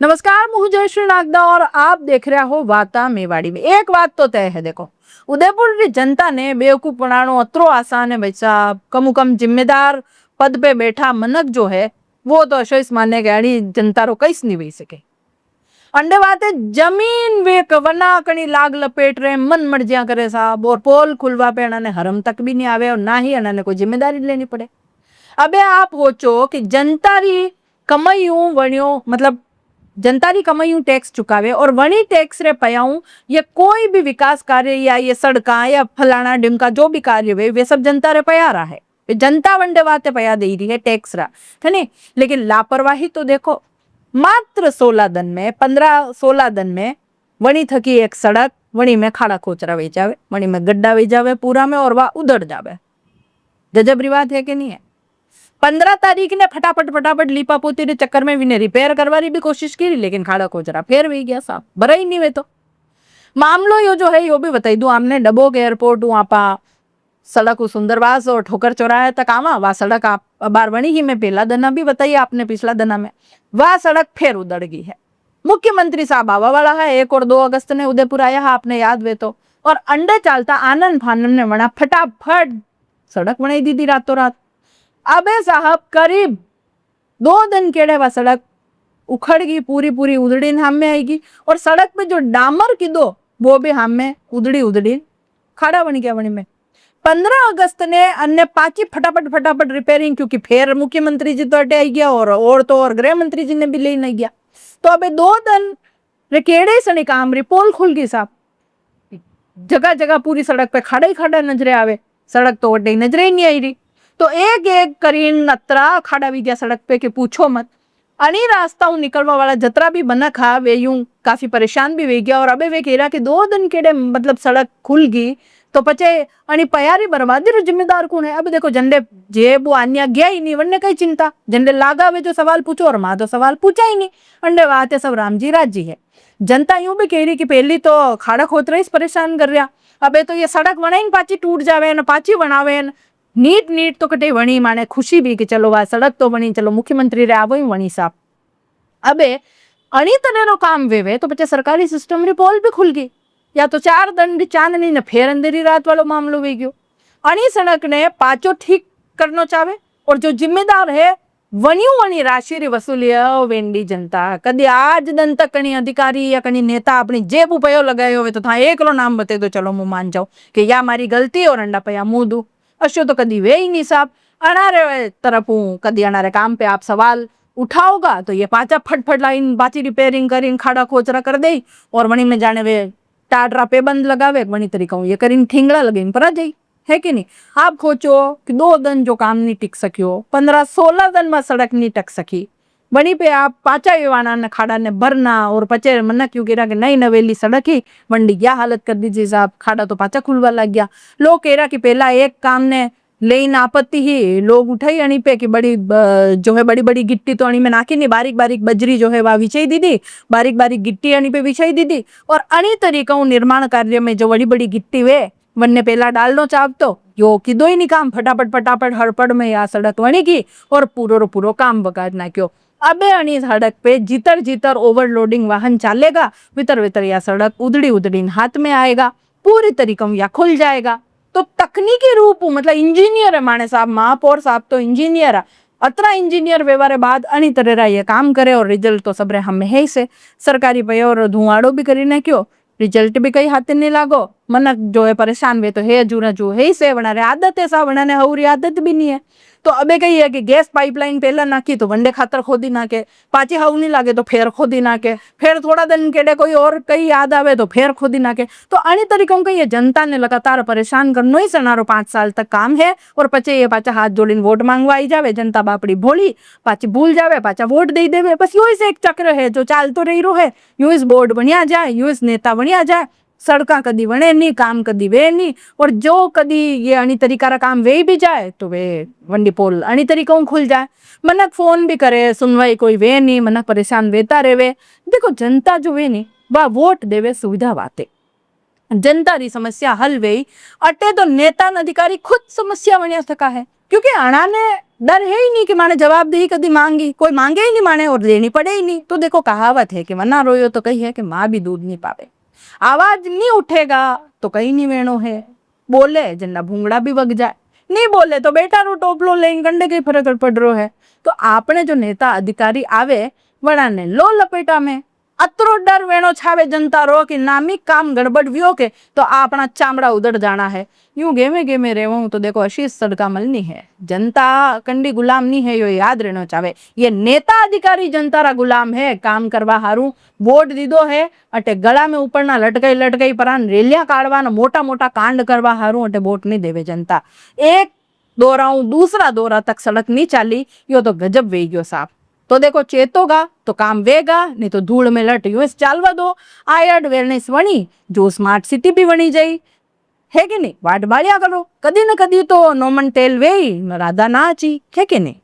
नमस्कार, मुझे जयश्री नागदा और आप देख रहे हो वाता मेवाड़ी में। एक बात तो तय है, देखो उदयपुर की जनता ने बेवकूफ बनानो अतरो आसान है भाई साहब। कम जिम्मेदार पद पे बैठा मनक जो है वो तो अशोस माने गणी जनता रो कई नहीं वही सके। अंडे बाते जमीन वे वना कणी लाग लपेट रहे मन मर्जिया करे साहब, और पोल खुलवा पे अने हरम तक भी नहीं आवे और ना ही अने कोई जिम्मेदारी लेनी पड़े। अबे आप सोचो कि जनता री कमाईयूं वणियो मतलब जनता री कमाईयूं टैक्स चुकावे और वणी टैक्स रे पयाऊं ये कोई भी विकास कार्य या ये सड़का या फलाना ढिमका जो भी कार्य वे वे सब जनता रे पया रहा है। जनता वंडे वाते पया दे रही है टैक्स रा, है नहीं। लेकिन लापरवाही तो देखो, मात्र 16 दिन में 15-16 दिन में वणी थकी एक सड़क वणी में खाड़ा खोचरा वे जावे, वणी में गड्ढा वे जावे पूरा में और वह उधड़ जावे। गजब रिवाज है कि नहीं है। 15 तारीख ने फटाफट लीपा पोती के चक्कर में विने रिपेयर करवानी भी कोशिश की, लेकिन खाड़ा खोचरा फिर भी गया साहब, भरा ही नहीं वे तो। मामलो यो जो है यो भी बताई दू हमने। डबोक एयरपोर्ट आपा सड़क सुंदरवास और ठोकर चौराहे तक आवा, वह सड़क आप बारवणी ही में पहला दना भी बताई आपने, पिछला दना में वह सड़क फिर उधड़ गई है। मुख्यमंत्री साहब आवा वाला है 1 और 2 अगस्त ने उदयपुर आया है, आपने याद वे तो। और अंडे चालता आनंद फानन ने बना फटाफट सड़क बनाई दी थी रातों रात। अबे साहब करीब 2 दिन केड़े वह सड़क उखड़ गई, पूरी उधड़ी हम में आएगी। और सड़क पे जो डामर की दो वो भी हम में उधड़ी खाड़ा बन गया वणी में। 15 अगस्त ने अन्य पाची फटाफट रिपेयरिंग, क्योंकि फिर मुख्यमंत्री जी तो अटे आई गया और गृह मंत्री जी ने भी ले नहीं गया। तो अबे 2 दिन केड़े सने काम री पोल खुल गई साहब, जगह जगह पूरी सड़क पे खड़ा ही खड़ा नजरे आवे, सड़क तो वड्डे नजरे ही नहीं आई रही। तो एक करीन अतरा खाड़ा भी गया सड़क पे कि पूछो मत। अनी रास्ता निकलवा वाला जतरा भी बना खा वे यूं काफी परेशान भी वे गया। और अबे वे कह रहा कि 2 दिन केड़े मतलब सड़क खुल गई तो पचे अनी पयारी बर्बादी रो जिम्मेदार कौन है। अब देखो झंडे जे वो आन्या गया ही नहीं, वन्ने कई चिंता झंडे लागा वे जो सवाल पूछो और मां तो सवाल पूछा ही नहीं। अंडे बात सब राम जी राजी है। जनता यूं भी कह रही कि पहली तो खाड़ा खोतरा ही परेशान कर रहा, अबे तो ये सड़क बनाई पाची टूट जावे न पाची बनावे न नीट तो कटे वणी माने खुशी भी कि चलो वह सड़क तो बनी, चलो मुख्यमंत्री रे आवो ही वणी साहब। अबे अणी तरह रो काम वेवे तो बच्चे सरकारी सिस्टम री पोल भी खुल गई, या तो 4 दिन री चांदनी ने फेर अंधेरी रात वालो मामलो वे गयो। अणी सड़क ने पाचो ठीक करनो चाहे और जो जिम्मेदार है वणी राशि री वसूली वेंडी जनता। कदी आज दिन तक कणी अधिकारी या कणी नेता अपनी जेब उपयो लगायो हो तो था एकलो नाम बते तो चलो मुंह मान जाओ कि या मारी गलती और अंडा पया मुंह दू। अशो तो कदी वे ही नहीं साहब। अनारे तरफ कदी अनारे काम पे आप सवाल उठाओगा तो ये पाचा फटफट लाइन बाची रिपेयरिंग करीन खाड़ा खोचरा कर दे और वणी में जाने वे टाटरा पे बंद लगावे वणी तरीका ये करीन ठिंगड़ा लगीन पर आ जाई, है कि नहीं। आप सोचो कि 2 दिन जो काम नहीं टिक सकियो, 15-16 दिन में सड़क नहीं टक सकी, वहीं पे आप पाचा युवाना ने खाड़ा ने भरना और पचे मन क्यों गिरा कि नई नवेली सड़क ही वंडी क्या हालत कर दीजिए साहब। खाड़ा तो पाचा खुलवा लग गया। लोग कह रहा कि पहला एक काम ने लेन आपत्ति ही लोग उठाई अणी पे कि बड़ी जो है बड़ी गिट्टी तो अणी में नाखी नहीं, बारीक बजरी जो है वह विछाई दीदी, बारीक गिट्टी अणी पे विछाई दीदी। और अणी तरीका निर्माण कार्य में जो बड़ी गिट्टी वे वन्ने पहला डालनो चाहत तो यो कीधो ही नहीं काम, फटाफट हड़पड़ में या सड़क वणी की और पूरो काम बगाड़ नाख्यो। अबे अणी सड़क पे जीतर ओवरलोडिंग वाहन चालेगा, वितर या सड़क उधड़ी हाथ में आएगा, पूरी तरीका या खुल जाएगा। तो तकनीकी रूप मतलब इंजीनियर है माने साहब, महापौर साहब तो इंजीनियर है। अतरा इंजीनियर व्यवहार बाद अणी तरह ये काम करे और रिजल्ट तो सबरे हमें है से सरकारी पे और धुआड़ो भी करी ना क्यों, रिजल्ट भी कई हाथ नहीं लागो। मनक जो है परेशान वे तो है जूरा जो है से बना रहे आदत है साहब, बनाने हौरी आदत भी नहीं है। तो अबे कही है कि गैस पाइपलाइन पहला नाखी तो वंडे खातर खोदी नाके, पाची हाउ नहीं लागे तो फेर खोदी नाके, फिर थोड़ा दिन केड़े कोई और कई याद आवे तो फेर खोदी नाके। तो अणी तरीकों का ये जनता ने लगातार परेशान करनो ही सनारो 5 साल तक काम है। और पचे ये पाचा हाथ जोड़ीने वोट मांगवा आई जावे, जनता बापड़ी भोली पाची भूल जावे, पाचा वोट दे देवे। बस यो से एक चक्र है जो चालतो रही रो है। यू इस बोर्ड बनिया जाए, यू इस नेता बनिया जाए, सड़का कदी बने नहीं, काम कदी वे नहीं। और जो कदी ये अणी तरीका रा काम वे भी जाए तो वे वंडी पोल अणी तरीका खुल जाए। मनक फोन भी करे, सुनवाई कोई वे नहीं, मनक परेशान वेता रहे। देखो जनता जो वे नहीं वह वोट देवे सुविधा बाते, जनता री समस्या हल वे अटे तो नेता अधिकारी खुद समस्या बनिया सका है। क्योंकि अणा ने डर है ही नहीं कि माने जवाबदेही कभी मांगी, कोई मांगे ही नहीं माने और देनी पड़े ही नहीं। तो देखो कहावत है कि वरना रोयो तो कही है कि माँ भी दूध नहीं पावे। आवाज नहीं उठेगा तो कहीं नहीं वेणो है। बोले जन्ना भूंगड़ा भी वग जाए, नहीं बोले तो बेटा रो टोपलो लेंगे कंडे कई फर्क पड़ रो है। तो आपने जो नेता अधिकारी आवे वड़ा ने लो लपेटा में। अतरो डर वेणो छावे जनता रो कि नामी काम गड़बड़ व्यो के तो आपना चामड़ा उधड़ जाना है। यूं गेमे गेमे रेवो तो देखो आशीष सड़कामल नहीं है। जनता कंडी गुलाम नहीं है, यो याद रहना चाहे। ये नेता अधिकारी जनता रा गुलाम है। काम करवा हारू वोट दीदो है अटे गला में ऊपरना लटकाई लटकाई परान रेलियां काढ़वाना मोटा मोटा कांड करवा हारू अटे वोट नहीं देवे जनता। एक दोराऊ दूसरा दोरा तक सड़क नहीं चाली, यो तो गजब वे गयो साहब। तो देखो चेतोगा तो काम वेगा, नहीं तो धूल में लट यूं चालवा दो। आयड वेलनेस वणी जो स्मार्ट सिटी भी बनी जाई है कि नहीं। वाट बाड़िया करो, कदी न कदी तो नोमन टेल वे राधा ना आची है कि नहीं।